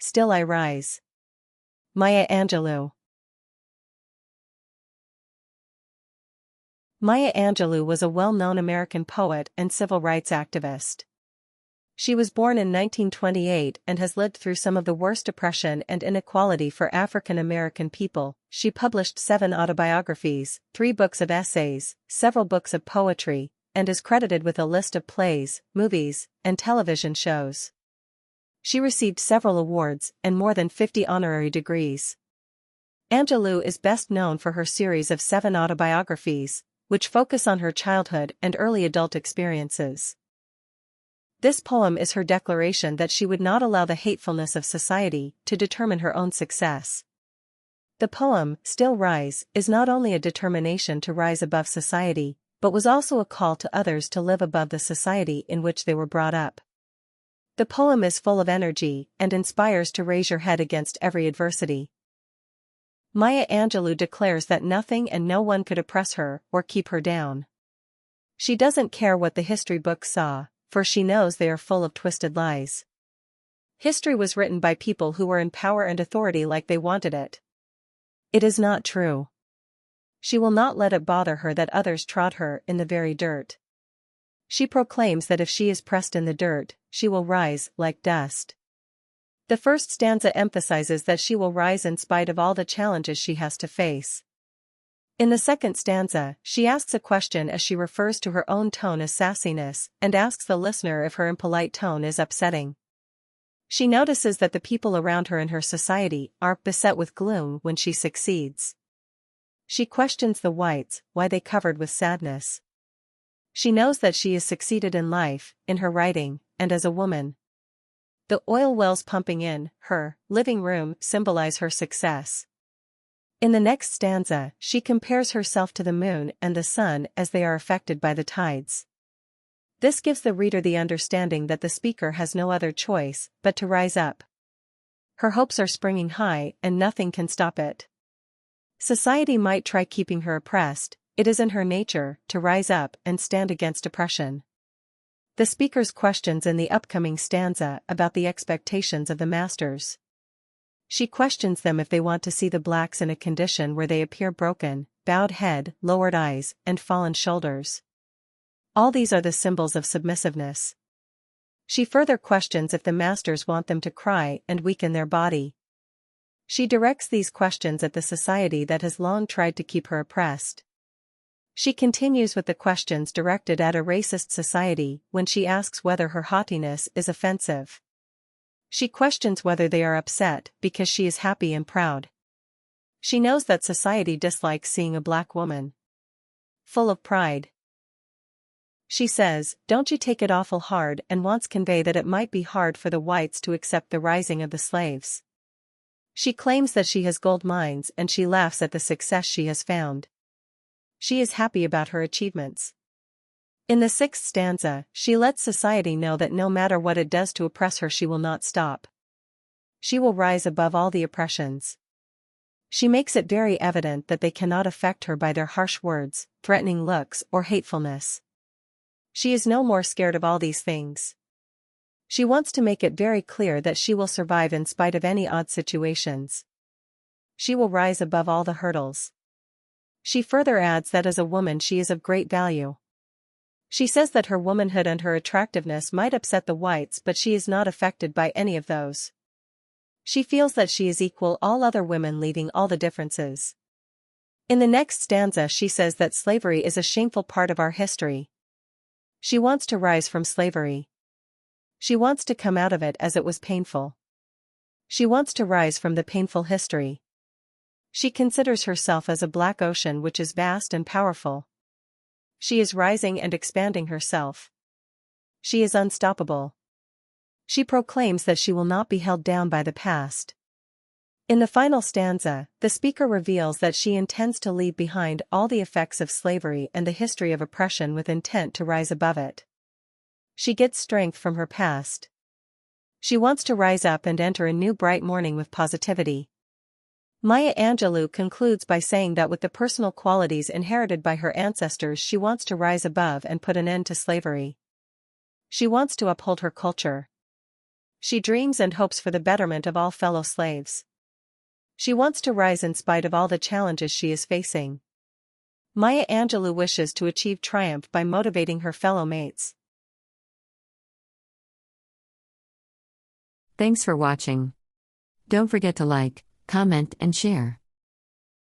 Still I Rise. Maya Angelou. Maya Angelou was a well-known American poet and civil rights activist. She was born in 1928 and has lived through some of the worst oppression and inequality for African American people. She published 7 autobiographies, 3 books of essays, several books of poetry, and is credited with a list of plays, movies, and television shows. She received several awards and more than 50 honorary degrees. Angelou is best known for her series of 7 autobiographies, which focus on her childhood and early adult experiences. This poem is her declaration that she would not allow the hatefulness of society to determine her own success. The poem, Still Rise, is not only a determination to rise above society, but was also a call to others to live above the society in which they were brought up. The poem is full of energy and inspires to raise your head against every adversity. Maya Angelou declares that nothing and no one could oppress her or keep her down. She doesn't care what the history books saw, for she knows they are full of twisted lies. History was written by people who were in power and authority like they wanted it. It is not true. She will not let it bother her that others trod her in the very dirt. She proclaims that if she is pressed in the dirt, she will rise like dust. The first stanza emphasizes that she will rise in spite of all the challenges she has to face. In the second stanza, she asks a question as she refers to her own tone as sassiness and asks the listener if her impolite tone is upsetting. She notices that the people around her in her society are beset with gloom when she succeeds. She questions the whites, why they covered with sadness. She knows that she has succeeded in life, in her writing, and as a woman. The oil wells pumping in her living room symbolize her success. In the next stanza, she compares herself to the moon and the sun as they are affected by the tides. This gives the reader the understanding that the speaker has no other choice but to rise up. Her hopes are springing high and nothing can stop it. Society might try keeping her oppressed, it is in her nature to rise up and stand against oppression. The speaker's questions in the upcoming stanza about the expectations of the masters. She questions them if they want to see the blacks in a condition where they appear broken, bowed head, lowered eyes, and fallen shoulders. All these are the symbols of submissiveness. She further questions if the masters want them to cry and weaken their body. She directs these questions at the society that has long tried to keep her oppressed. She continues with the questions directed at a racist society when she asks whether her haughtiness is offensive. She questions whether they are upset because she is happy and proud. She knows that society dislikes seeing a black woman full of pride. She says, "Don't you take it awful hard," and wants convey that it might be hard for the whites to accept the rising of the slaves. She claims that she has gold mines and she laughs at the success she has found. She is happy about her achievements. In the 6th stanza, she lets society know that no matter what it does to oppress her, she will not stop. She will rise above all the oppressions. She makes it very evident that they cannot affect her by their harsh words, threatening looks, or hatefulness. She is no more scared of all these things. She wants to make it very clear that she will survive in spite of any odd situations. She will rise above all the hurdles. She further adds that as a woman she is of great value. She says that her womanhood and her attractiveness might upset the whites, but she is not affected by any of those. She feels that she is equal all other women, leaving all the differences. In the next stanza she says that slavery is a shameful part of our history. She wants to rise from slavery. She wants to come out of it as it was painful. She wants to rise from the painful history. She considers herself as a black ocean which is vast and powerful. She is rising and expanding herself. She is unstoppable. She proclaims that she will not be held down by the past. In the final stanza, the speaker reveals that she intends to leave behind all the effects of slavery and the history of oppression with intent to rise above it. She gets strength from her past. She wants to rise up and enter a new bright morning with positivity. Maya Angelou concludes by saying that with the personal qualities inherited by her ancestors, she wants to rise above and put an end to slavery. She wants to uphold her culture. She dreams and hopes for the betterment of all fellow slaves. She wants to rise in spite of all the challenges she is facing. Maya Angelou wishes to achieve triumph by motivating her fellow mates. Thanks for watching. Don't forget to like, comment, and share.